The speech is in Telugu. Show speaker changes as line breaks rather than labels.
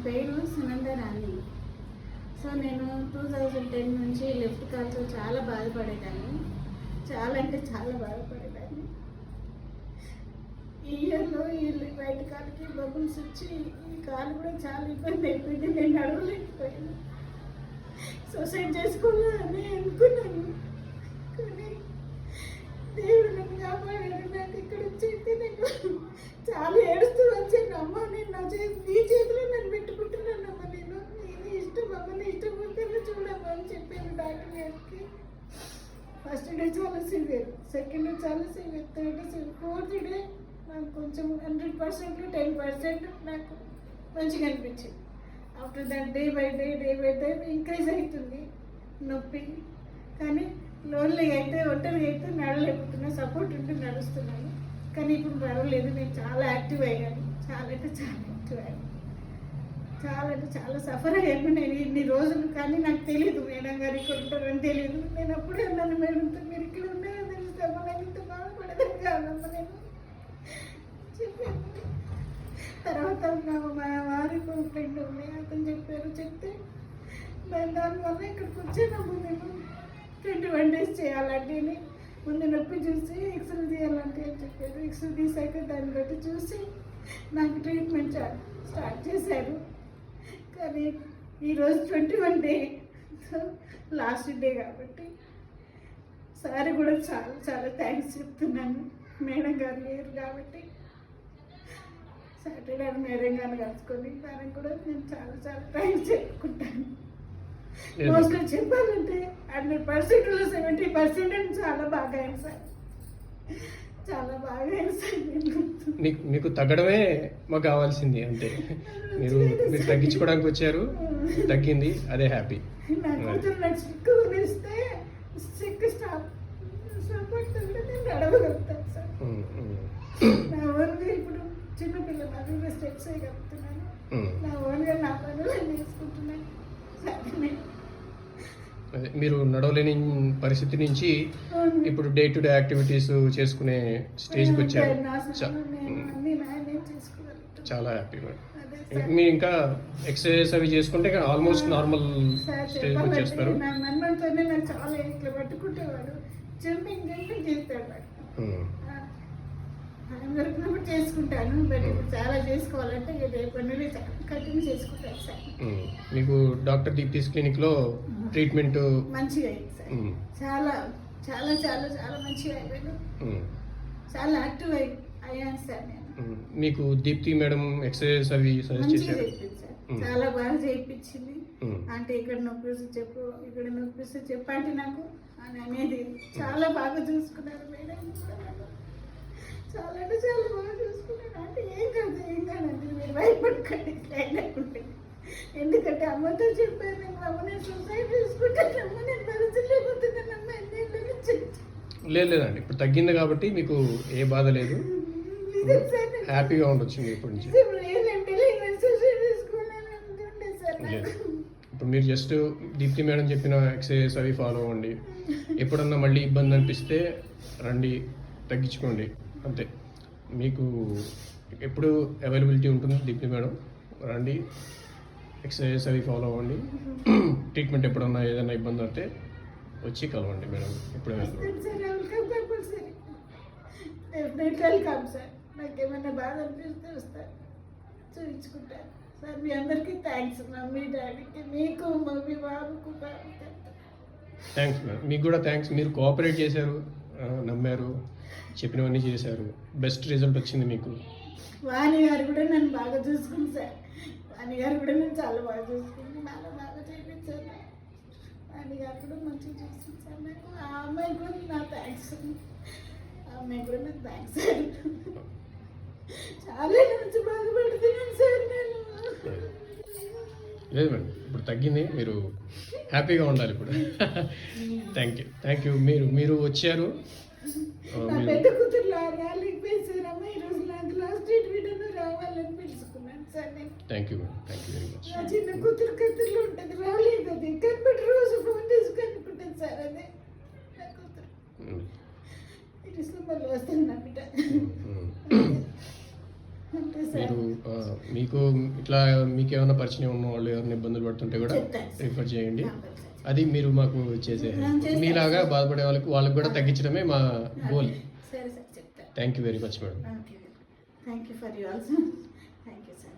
పేరు సునంద రాణి. సో నేను 2010 నుంచి లెఫ్ట్ కాల్తో చాలా బాధపడేదాన్ని, చాలా అంటే చాలా బాధపడేదాన్ని. ఈ ఇయర్లో ఈ రైట్ కాలుకి బబుల్స్ వచ్చి ఈ కాలు కూడా చాలా ఇబ్బంది అయిపోయింది. నేను నడవలేకపోయాను, సూసైడ్ చేసుకోవాలని అనుకున్నాను. కానీ దేవుడు నన్ను కాపాడాడు. నాకు ఇక్కడ వచ్చి నేను చాలా ఏడుస్తూ వచ్చాను. అమ్మ నేను నీ చేతిలో నన్ను పెట్టుకుంటున్నానమ్మా, నేను నీ ఇష్టం అమ్మ, నీ ఇష్టం పుట్టిన చూడమ్మా అని చెప్పాను డాక్టర్ గారికి. ఫస్ట్ డే చాలా సివియర్, సెకండ్ డే చాలా severe, third day severe, fourth day నాకు కొంచెం 100%, 10% నాకు మంచిగా అనిపించింది. After that day by day increase అవుతుంది నొప్పి. కానీ లోన్లీ అయితే ఒంటరిగా అయితే నడలేకపోతున్నా, సపోర్ట్ ఉంటే నడుస్తున్నాను. కానీ ఇప్పుడు పర్వాలేదు, నేను చాలా యాక్టివ్ అయ్యాను. చాలా అంటే చాలా యాక్టివ్ అయ్యాను. చాలా అంటే చాలా సఫర్ అయ్యాను నేను ఇన్ని రోజులు. కానీ నాకు తెలియదు మేడం గారు ఇక్కడ ఉంటారని తెలియదు. నేను అప్పుడే ఉన్నాను మేడంతో, మీరు ఇక్కడ ఉన్నారని తెలుస్తామా, నాకు ఇంత బాధపడేదని కాదమ్మా నేను చెప్పాను. తర్వాత మా వారికి ఫ్రెండ్ ఉంది, అతను చెప్తే దానివల్ల ఇక్కడికి వచ్చానమ్మా. నేను 21 days చేయాలంటే ముందు నొప్పి చూసి ఎక్స్రే తీయాలంటే అని చెప్పారు. ఎక్స్రే తీసాక దాన్ని బట్టి చూసి నాకు ట్రీట్మెంట్ స్టార్ట్ చేశారు. కానీ ఈరోజు 21 డే, సో లాస్ట్ డే కాబట్టి సార్ కూడా చాలా చాలా థ్యాంక్స్ చెప్తున్నాను. మేడం గారు లేరు కాబట్టి సాటర్డే మేడం గారిని కలుసుకొని దానికి కూడా నేను చాలా చాలా థ్యాంక్స్ చెప్పుకుంటాను. మోస్ట్లీ చెప్పాలంటే 100%లో 70% చాలా బాగా అయింది సార్, చాలా బాగా అయింది సార్.
మీకు తగ్గడమే మాకు కావాల్సింది అంతే. మీరు తగ్గించుకోవడానికి వచ్చారు, తగ్గింది, అదే హ్యాపీ.
నాకు సిక్కు కొనిస్తే సిక్కు స్టాప్ నేను నడవగలుగుతాను సార్. నా ఓన్గా ఇప్పుడు చిన్నపిల్లలు అవి స్టెప్స్ వేయగలుగుతున్నాను. నా ఓన్గా నా పనులు చేసుకుంటున్నాను.
మీరు నడవలేని పరిస్థితి నుంచి ఇప్పుడు డే టు డే యాక్టివిటీస్ చేసుకునే స్టేజ్కి వచ్చారు. చాలా హ్యాపీ మేడం. మీరు ఇంకా ఎక్సర్సైజ్ అవి చేసుకుంటే ఆల్మోస్ట్ నార్మల్ స్టేజ్ వచ్చేస్తారు.
నాకు చాలా ఇట్లా పట్టుకుంటేవాడు, జంపింగ్ చేస్తాడు. దొరికినప్పుడు చేసుకుంటాను, బట్ ఇప్పుడు చాలా చేసుకోవాలంటే రేపటి నుండి కంటిన్యూ చేసుకుంటాను సార్.
మీకు డాక్టర్ దీప్తిస్ క్లినిక్ లో ట్రీట్మెంట్
మంచిగా అయింది సార్. చాలా చాలా చాలా చాలా మంచిగా అయిపోయాను, చాలా యాక్టివ్ అయ్యాను సార్ నేను.
మీకు దీప్తి మేడం ఎక్సర్సైజ్ అవి సజెస్ట్ చేశారు,
చాలా బాగా చేయించింది. అంటే ఇక్కడ నొప్పిస్తే చెప్పు, ఇక్కడ నొప్పిస్తే చెప్పు అంటే నాకు అని అనేది చాలా బాగా చూసుకున్నారు మేడం. చాలా అంటే చాలా బాగా చూసుకున్నాను. అంటే ఏం కాదండి, మీరు భయపడకండి, ఎందుకంటే అమ్మతో చెప్పాను నేను, అమ్మ నేను సూసైడ్ చేసుకుంటాను, అమ్మ నేను భరించలేకపోతున్నానమ్మ ఎన్నేళ్ళ నుంచి.
లేదండి, ఇప్పుడు తగ్గింది కాబట్టి మీకు ఏ బాధ లేదు, హ్యాపీగా ఉండొచ్చు ఇప్పటి నుంచి. ఇప్పుడు మీరు జస్ట్ దీప్తి మేడం చెప్పిన ఎక్సర్సైజ్ అవి ఫాలో అవ్వండి. ఎప్పుడన్నా మళ్ళీ ఇబ్బంది అనిపిస్తే రండి, తగ్గించుకోండి అంతే. మీకు ఎప్పుడు అవైలబిలిటీ ఉంటుంది దీప్తి మేడం, రండి, ఎక్సర్సైజ్ అవి ఫాలో అవ్వండి. ట్రీట్మెంట్ ఎప్పుడన్నా ఏదైనా ఇబ్బంది అయితే వచ్చి కలవండి మేడం. ఎప్పుడు
నాకేమైనా బాధ అనిపిస్తే వస్తాను, చూపించుకుంటాను సార్. మీ అందరికీ థ్యాంక్స్, మమ్మీ డాడీకి, మీకు మమ్మీ బాబుకు
థ్యాంక్స్ మేడం. మీకు కూడా థ్యాంక్స్, మీరు కోఆపరేట్ చేశారు, నమ్మారు, చెప్పినవన్నీ చేశారు, బెస్ట్ రిజల్ట్ వచ్చింది మీకు.
వాణి గారు కూడా నన్ను బాగా చూసుకుంది సార్. వాణి గారు కూడా నేను చాలా బాగా చూసుకుంది, చాలా బాగా చేయించారు. వాణి గారు కూడా మంచిగా చూస్తుంది సార్ నాకు. ఆ అమ్మాయి కూడా నా థ్యాంక్స్, ఆ అమ్మాయి కూడా నాకు థ్యాంక్స్ సార్. చాలా నుంచి బాధపడుతున్నాను సార్ నేను.
లేదు మేడం, ఇప్పుడు తగ్గింది, మీరు హ్యాపీగా ఉండాలి ఇప్పుడు. Thank you. మీరు వచ్చారు.
నా పెద్ద కూతురు రాలేకపోయేసారమ్మా, ఈరోజు నాకు లాస్ట్ ట్రీట్మెంట్ రావాలని పిలుచుకున్నాను సార్ నేను.
Thank you very much.
నా చిన్న కూతురు కత్తులు ఉంటుంది, రాలేదు. అది కనిపెట్టి రోజు ఫోన్ చేసి కనుక్కుంటుంది సార్. అదే నా కూతురు ఇటు మళ్ళీ వస్తుంది నా బిడ్డ. సార్
మీరు మీకు ఇట్లా మీకు ఏమైనా పరిచయం ఉన్న వాళ్ళు ఎవరైనా ఇబ్బందులు పడుతుంటే కూడా
చెప్తాను సార్.
రిఫర్ చేయండి.
కంపల్సరీ.
అది మీరు మాకు చేసే
చేస్తాను.
మీలాగా బాధపడే వాళ్ళకి కూడా తగ్గించడమే మా గోల్.
సరే సార్ చెప్తాను.
Thank you very much madam.
Okay thank you for you also. Thank you sir.